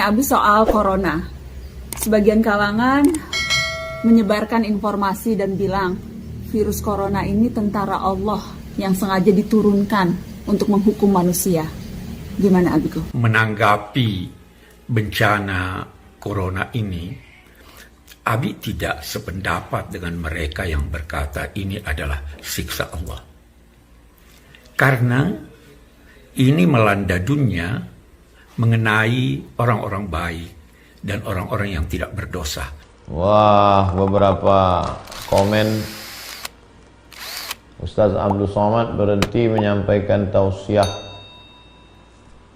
nih Abi soal corona. Sebagian kalangan menyebarkan informasi dan bilang virus corona ini tentara Allah yang sengaja diturunkan untuk menghukum manusia. Gimana Abiku? Menanggapi bencana corona ini, Abi tidak sependapat dengan mereka yang berkata ini adalah siksa Allah. Karena ini melanda dunia mengenai orang-orang baik dan orang-orang yang tidak berdosa. Wah, beberapa komen. Ustaz Abdul Somad berhenti menyampaikan tausiah,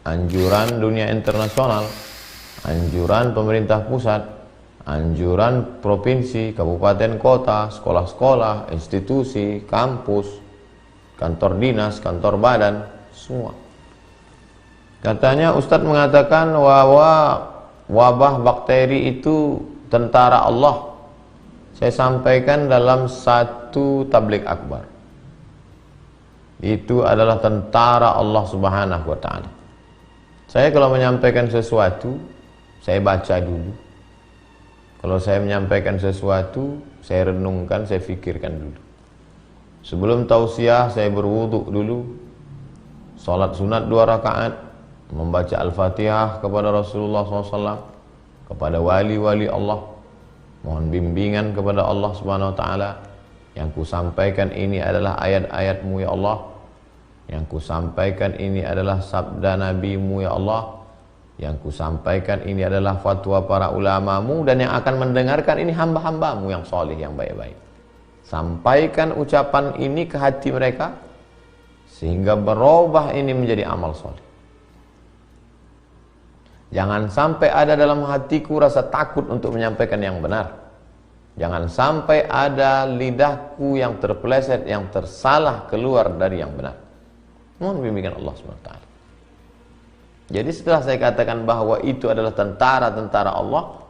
anjuran dunia internasional, anjuran pemerintah pusat, anjuran provinsi, kabupaten, kota, sekolah-sekolah, institusi, kampus, kantor dinas, kantor badan, semua. Katanya Ustadz mengatakan bahwa wabah bakteri itu tentara Allah. Saya sampaikan dalam satu tabligh akbar. Itu adalah tentara Allah Subhanahu wa ta'ala. Saya kalau menyampaikan sesuatu, saya baca dulu. Kalau saya menyampaikan sesuatu, saya renungkan, saya fikirkan dulu. Sebelum tausiah, saya berwudu dulu. Salat sunat 2 rakaat, membaca Al-Fatihah kepada Rasulullah SAW, kepada wali-wali Allah, mohon bimbingan kepada Allah Subhanahu wa ta'ala. Yang ku sampaikan ini adalah ayat-ayat-Mu ya Allah. Yang ku sampaikan ini adalah sabda Nabi-Mu ya Allah. Yang ku sampaikan ini adalah fatwa para ulama-Mu, dan yang akan mendengarkan ini hamba-hamba-Mu yang soleh, yang baik-baik. Sampaikan ucapan ini ke hati mereka, sehingga berubah ini menjadi amal soleh. Jangan sampai ada dalam hatiku rasa takut untuk menyampaikan yang benar. Jangan sampai ada lidahku yang terpeleset, yang tersalah keluar dari yang benar. Mohon bimbingan Allah SWT. Jadi setelah saya katakan bahwa itu adalah tentara-tentara Allah,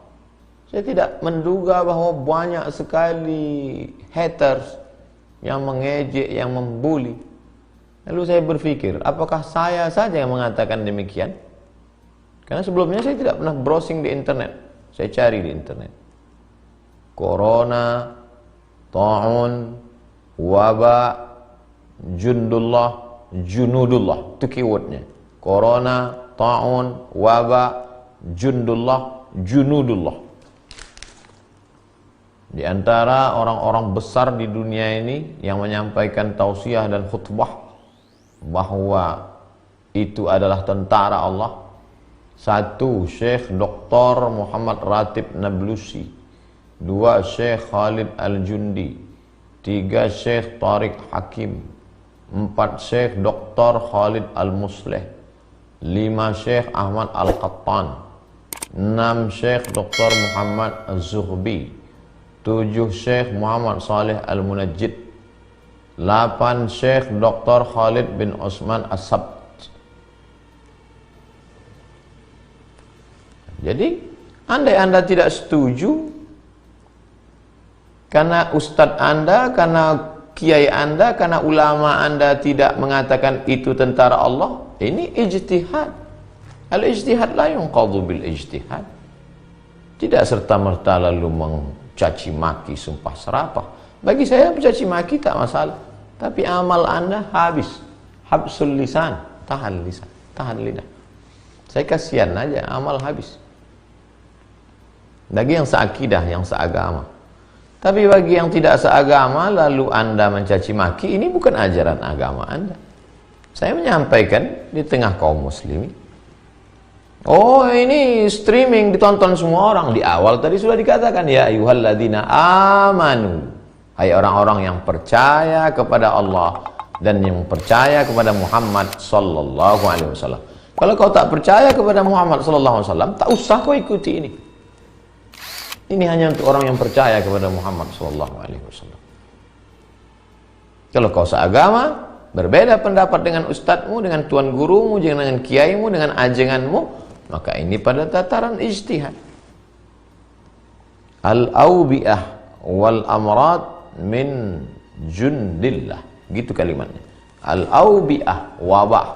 saya tidak menduga bahwa banyak sekali haters yang mengejek, yang membuli. Lalu saya berpikir, apakah saya saja yang mengatakan demikian? Karena sebelumnya saya tidak pernah browsing di internet. Saya cari di internet. Corona, ta'un, wabak, junudullah. Itu keywordnya. Corona, ta'un, wabak, junudullah. Di antara orang-orang besar di dunia ini yang menyampaikan tausiah dan khutbah bahwa itu adalah tentara Allah. 1. Syekh Dr. Muhammad Ratib Nablusi. 2. Syekh Khalid Al-Jundi. 3. Syekh Tariq Hakim. 4. Syekh Dr. Khalid Al-Musleh. 5. Syekh Ahmad Al-Qattan. 6. Syekh Dr. Muhammad Az-Zuhbi. 7. Syekh Muhammad Saleh Al-Munajjid. 8. Syekh Dr. Khalid bin Osman As-Sabt. Jadi, andai Anda tidak setuju, karena ustadz Anda, karena kiai Anda, karena ulama Anda tidak mengatakan itu tentara Allah, ini ijtihad. Al-ijtihad la yunqadhu bil ijtihad. Tidak serta-merta lalu mencaci maki, sumpah serapah. Bagi saya mencaci maki tak masalah, tapi amal Anda habis. Habsul lisan, tahan lisan, tahan lidah. Saya kasihan aja, amal habis. Bagi yang seakidah, yang seagama. Tapi bagi yang tidak seagama, lalu Anda mencaci maki, ini bukan ajaran agama Anda. Saya menyampaikan di tengah kaum muslimin. Oh, ini streaming ditonton semua orang. Di awal tadi sudah dikatakan, ya ayyuhalladzina amanu. Hai orang-orang yang percaya kepada Allah dan yang percaya kepada Muhammad sallallahu alaihi wasallam. Kalau kau tak percaya kepada Muhammad sallallahu alaihi wasallam, tak usah kau ikuti ini. Ini hanya untuk orang yang percaya kepada Muhammad sallallahu alaihi wasallam. Kalau kau seagama, berbeda pendapat dengan ustadzmu, dengan tuan gurumu, dengan kiaimu, dengan ajenganmu, maka ini pada tataran ijtihad. Al-awbi'ah wal amrad min jundillah. Gitu kalimatnya. Al-awbi'ah, wabah,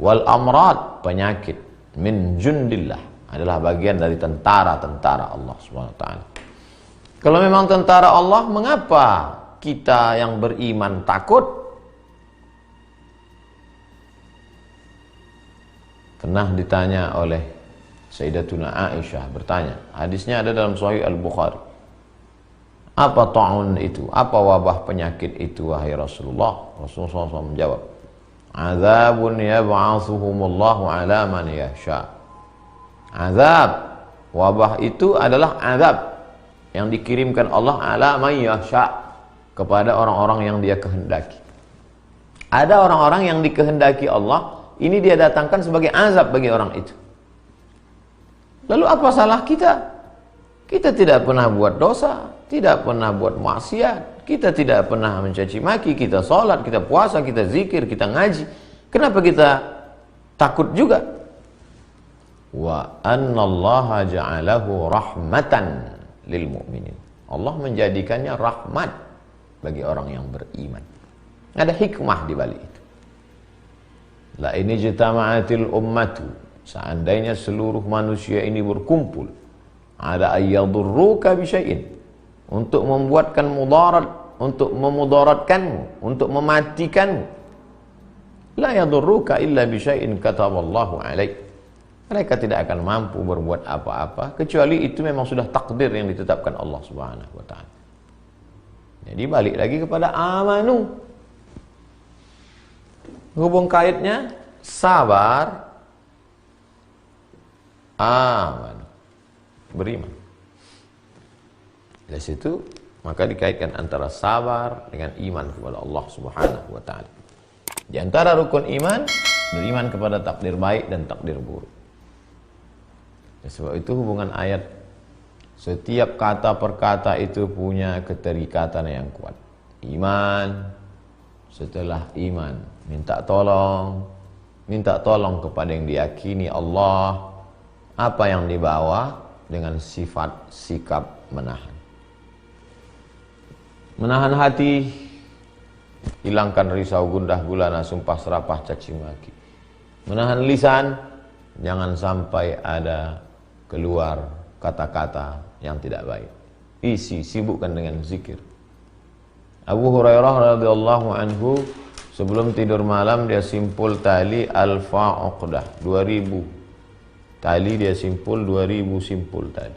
wal amrad, penyakit, min jundillah, adalah bagian dari tentara-tentara Allah Subhanahu wa taala. Kalau memang tentara Allah, mengapa kita yang beriman takut? Pernah ditanya oleh Sayyidatuna Aisyah, bertanya, hadisnya ada dalam Sahih Al-Bukhari. Apa ta'un itu? Apa wabah penyakit itu, wahai Rasulullah? Rasulullah SAW menjawab, azabun yab'atsuhumullahu ala man yasha. Azab, wabah itu adalah azab yang dikirimkan Allah ala man yasha, kepada orang-orang yang dia kehendaki. Ada orang-orang yang dikehendaki Allah, ini dia datangkan sebagai azab bagi orang itu. Lalu apa salah kita? Kita tidak pernah buat dosa, tidak pernah buat maksiat, kita tidak pernah mencaci maki, kita sholat, kita puasa, kita zikir, kita ngaji. Kenapa kita takut juga? Wa annallaha ja'alahu rahmatan lil mu'minin. Allah menjadikannya rahmat bagi orang yang beriman. Ada hikmah di balik itu. La ini jitama'atil ummatu, seandainya seluruh manusia ini berkumpul, ada ayyadurruka bisyai'in, untuk membuatkan mudarat, untuk memudaratkanmu, untuk mematikanmu, la yadurruka illa bisyai'in kataballahu alaik. Mereka tidak akan mampu berbuat apa-apa kecuali itu memang sudah takdir yang ditetapkan Allah Subhanahu wa taala. Jadi balik lagi kepada amanu. Hubung kaitnya sabar, amanu, beriman. Dari situ maka dikaitkan antara sabar dengan iman kepada Allah Subhanahu wa taala. Di antara rukun iman, beriman kepada takdir baik dan takdir buruk. Sebab itu hubungan ayat, setiap kata per kata itu punya keterikatan yang kuat. Iman, setelah iman minta tolong kepada yang diyakini Allah, apa yang dibawa dengan sifat sikap menahan hati, hilangkan risau, gundah gulana, sumpah serapah, caci maki. Menahan lisan, jangan sampai ada keluar kata-kata yang tidak baik. Sibukkan dengan zikir. Abu Hurairah radhiyallahu anhu sebelum tidur malam dia simpul tali alfa uqdah, 2000 tali dia simpul, 2000 simpul tali.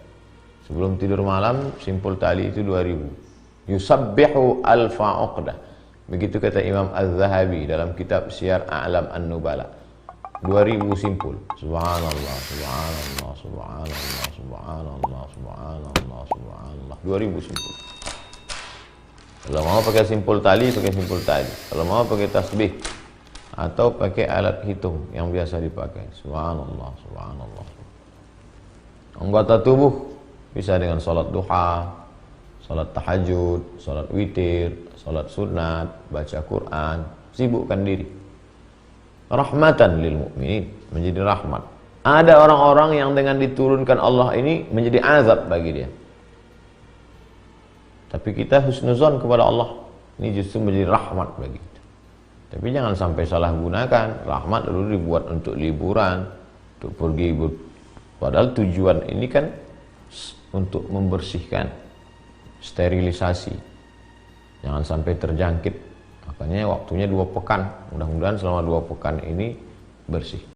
Sebelum tidur malam simpul tali itu 2000. Yusabbihu alfa uqdah. Begitu kata Imam Az-Zahabi dalam kitab Syiar A'lam An-Nubala. 2000 simpul. Subhanallah, subhanallah, subhanallah, subhanallah, subhanallah, subhanallah. 2000 simpul. Kalau mau pakai simpul tali, pakai simpul tali. Kalau mau pakai tasbih atau pakai alat hitung yang biasa dipakai. Subhanallah, subhanallah. Anggota tubuh bisa dengan salat duha, salat tahajud, salat witir, salat sunat, baca Quran, sibukkan diri. Rahmatan lil mu'minin, menjadi rahmat. Ada orang-orang yang dengan diturunkan Allah ini menjadi azab bagi dia. Tapi kita husnuzon kepada Allah, ini justru menjadi rahmat bagi kita. Tapi jangan sampai salah gunakan. Rahmat dulu dibuat untuk liburan, untuk pergi, padahal tujuan ini kan untuk membersihkan, sterilisasi. Jangan sampai terjangkit. Makanya waktunya 2 pekan. Mudah-mudahan selama 2 pekan ini bersih.